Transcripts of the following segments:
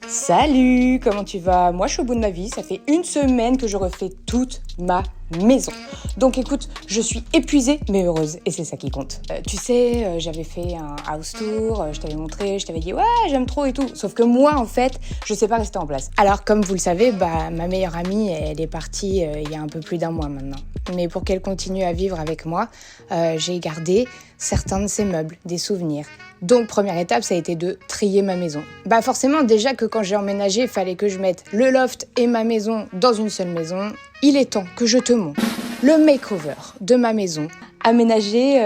Salut, comment tu vas? Moi je suis au bout de ma vie, ça fait une semaine que je refais toute ma maison. Donc écoute, je suis épuisée mais heureuse et c'est ça qui compte. Tu sais, j'avais fait un house tour, je t'avais montré, je t'avais dit ouais j'aime trop et tout. Sauf que moi en fait, je sais pas rester en place. Alors comme vous le savez, ma meilleure amie elle est partie il y a un peu plus d'un mois maintenant. Mais pour qu'elle continue à vivre avec moi, j'ai gardé certains de ses meubles, des souvenirs. Donc première étape, ça a été de trier ma maison. Forcément, déjà que quand j'ai emménagé, il fallait que je mette le loft et ma maison dans une seule maison. Il est temps que je te montre le makeover de ma maison, aménagé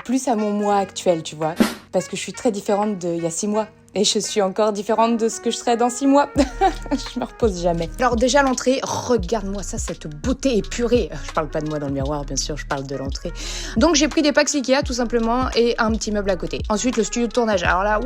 plus à mon moi actuel, tu vois. Parce que je suis très différente d'il y a 6 mois. Et je suis encore différente de ce que je serai dans 6 mois. Je me repose jamais. Alors déjà l'entrée, regarde-moi ça, cette beauté épurée. Je parle pas de moi dans le miroir, bien sûr, je parle de l'entrée. Donc j'ai pris des packs Ikea tout simplement et un petit meuble à côté. Ensuite le studio de tournage. Alors là,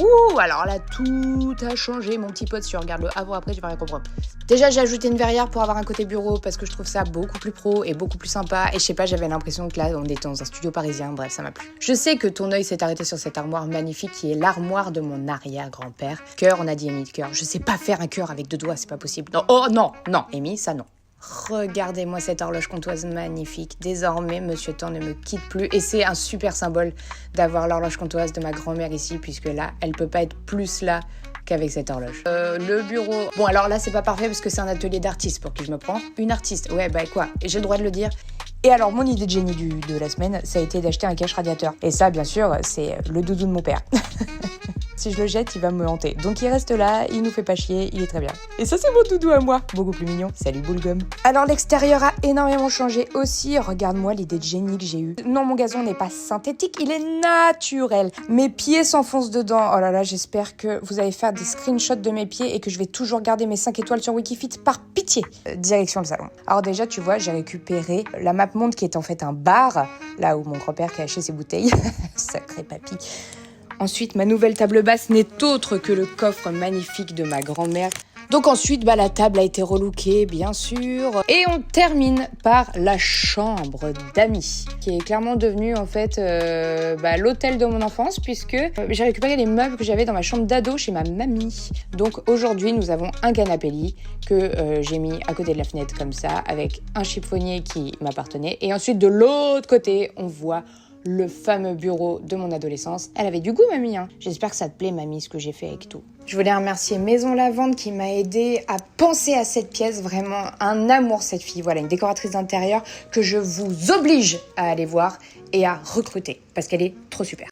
tout a changé, mon petit pote. Si tu regardes le avant-après, tu vas rien comprendre. Déjà j'ai ajouté une verrière pour avoir un côté bureau parce que je trouve ça beaucoup plus pro et beaucoup plus sympa. Et je sais pas, j'avais l'impression que là on était dans un studio parisien. Bref, ça m'a plu. Je sais que ton œil s'est arrêté sur cette armoire magnifique qui est l'armoire de mon arrière-grand-père. Cœur, on a dit Amy, cœur. Je sais pas faire un cœur avec 2 doigts, c'est pas possible. Non, oh non, Amy, ça non. Regardez-moi cette horloge comptoise magnifique. Désormais, Monsieur Temps ne me quitte plus et c'est un super symbole d'avoir l'horloge comptoise de ma grand-mère ici puisque là, elle peut pas être plus là qu'avec cette horloge. Le bureau... Bon, alors là, c'est pas parfait parce que c'est un atelier d'artiste pour qui je me prends. Une artiste, ouais, quoi, j'ai le droit de le dire. Et alors, mon idée de génie de la semaine, ça a été d'acheter un cache radiateur. Et ça, bien sûr, c'est le doudou de mon père. Si je le jette, il va me hanter. Donc il reste là, il nous fait pas chier, il est très bien. Et ça, c'est mon doudou à moi. Beaucoup plus mignon. Salut Boulgum. Alors l'extérieur a énormément changé aussi. Regarde-moi l'idée de génie que j'ai eue. Non, mon gazon n'est pas synthétique, il est naturel. Mes pieds s'enfoncent dedans. Oh là là, j'espère que vous allez faire des screenshots de mes pieds et que je vais toujours garder mes 5 étoiles sur Wikifit par pitié. Direction le salon. Alors déjà, tu vois, j'ai récupéré la map monde qui est en fait un bar, là où mon grand-père cachait ses bouteilles. Sacré papy. Ensuite, ma nouvelle table basse n'est autre que le coffre magnifique de ma grand-mère. Donc ensuite, la table a été relookée, bien sûr. Et on termine par la chambre d'amis, qui est clairement devenue en fait l'hôtel de mon enfance, puisque j'ai récupéré les meubles que j'avais dans ma chambre d'ado chez ma mamie. Donc aujourd'hui, nous avons un canapé lit que j'ai mis à côté de la fenêtre comme ça, avec un chiffonnier qui m'appartenait. Et ensuite, de l'autre côté, on voit le fameux bureau de mon adolescence. Elle avait du goût, mamie, hein. J'espère que ça te plaît, mamie, ce que j'ai fait avec tout. Je voulais remercier Maison Lavande qui m'a aidé à penser à cette pièce. Vraiment un amour, cette fille. Voilà, une décoratrice d'intérieur que je vous oblige à aller voir et à recruter parce qu'elle est trop super.